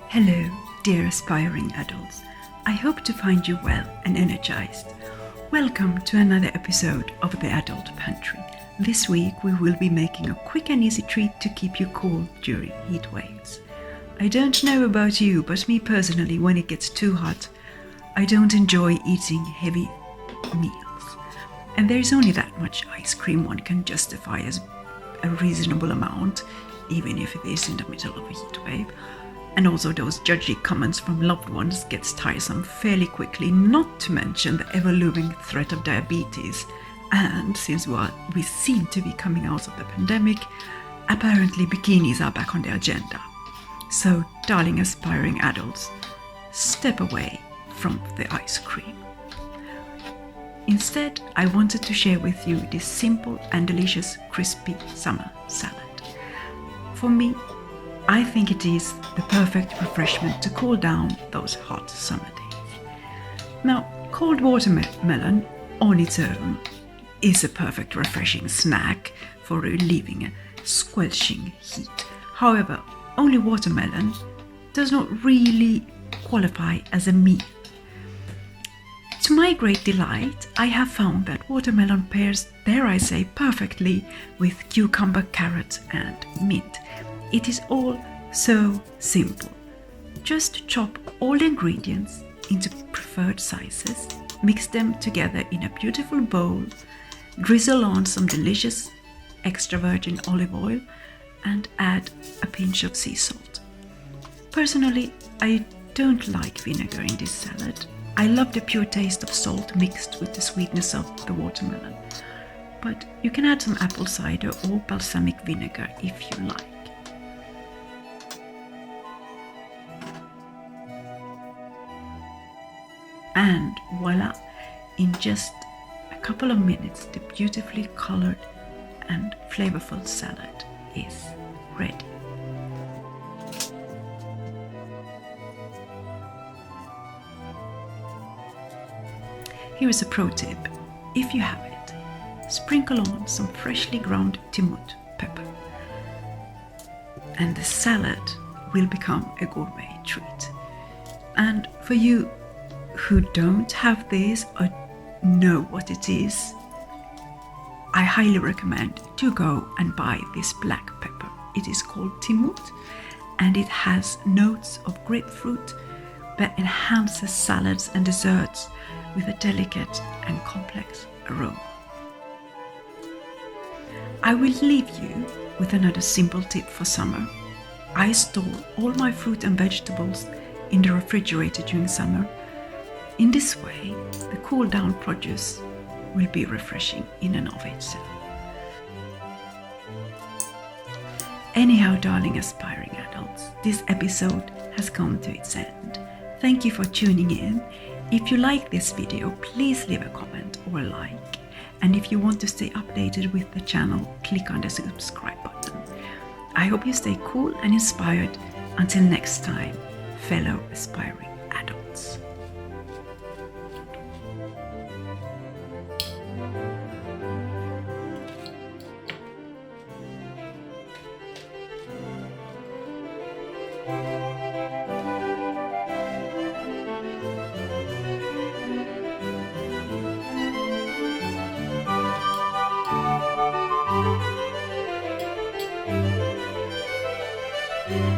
Hello, dear aspiring adults. I hope to find you well and energized. Welcome to another episode of the Adult Pantry. This week we will be making a quick and easy treat to keep you cool during heat waves. I don't know about you, but me personally, when it gets too hot, I don't enjoy eating heavy meals. And there is only that much ice cream one can justify as a reasonable amount, even if it is in the middle of a heat wave. And also those judgy comments from loved ones gets tiresome fairly quickly, not to mention the ever-looming threat of diabetes. And since we seem to be coming out of the pandemic, apparently bikinis are back on the agenda. So, darling aspiring adults, step away from the ice cream. Instead, I wanted to share with you this simple and delicious crispy summer salad. For me, I think it is the perfect refreshment to cool down those hot summer days. Now, cold watermelon on its own is a perfect refreshing snack for relieving a squelching heat. However, only watermelon does not really qualify as a meal. To my great delight, I have found that watermelon pairs, dare I say, perfectly with cucumber, carrot and mint. It is all so simple. Just chop all the ingredients into preferred sizes, mix them together in a beautiful bowl, drizzle on some delicious extra virgin olive oil and add a pinch of sea salt. Personally, I don't like vinegar in this salad. I love the pure taste of salt mixed with the sweetness of the watermelon. But you can add some apple cider or balsamic vinegar if you like. And voila, in just a couple of minutes, the beautifully colored and flavorful salad is ready. Here is a pro tip. If you have it, sprinkle on some freshly ground timut pepper, and the salad will become a gourmet treat. And for you who don't have this or know what it is, I highly recommend to go and buy this black pepper. It is called timut and it has notes of grapefruit that enhances salads and desserts with a delicate and complex aroma. I will leave you with another simple tip for summer. I store all my fruit and vegetables in the refrigerator during summer. In this way, the cool down produce will be refreshing in and of itself. Anyhow, darling aspiring adults, this episode has come to its end. Thank you for tuning in. If you like this video, please leave a comment or a like. And if you want to stay updated with the channel, click on the subscribe button. I hope you stay cool and inspired. Until next time, fellow aspiring adults. Thank you.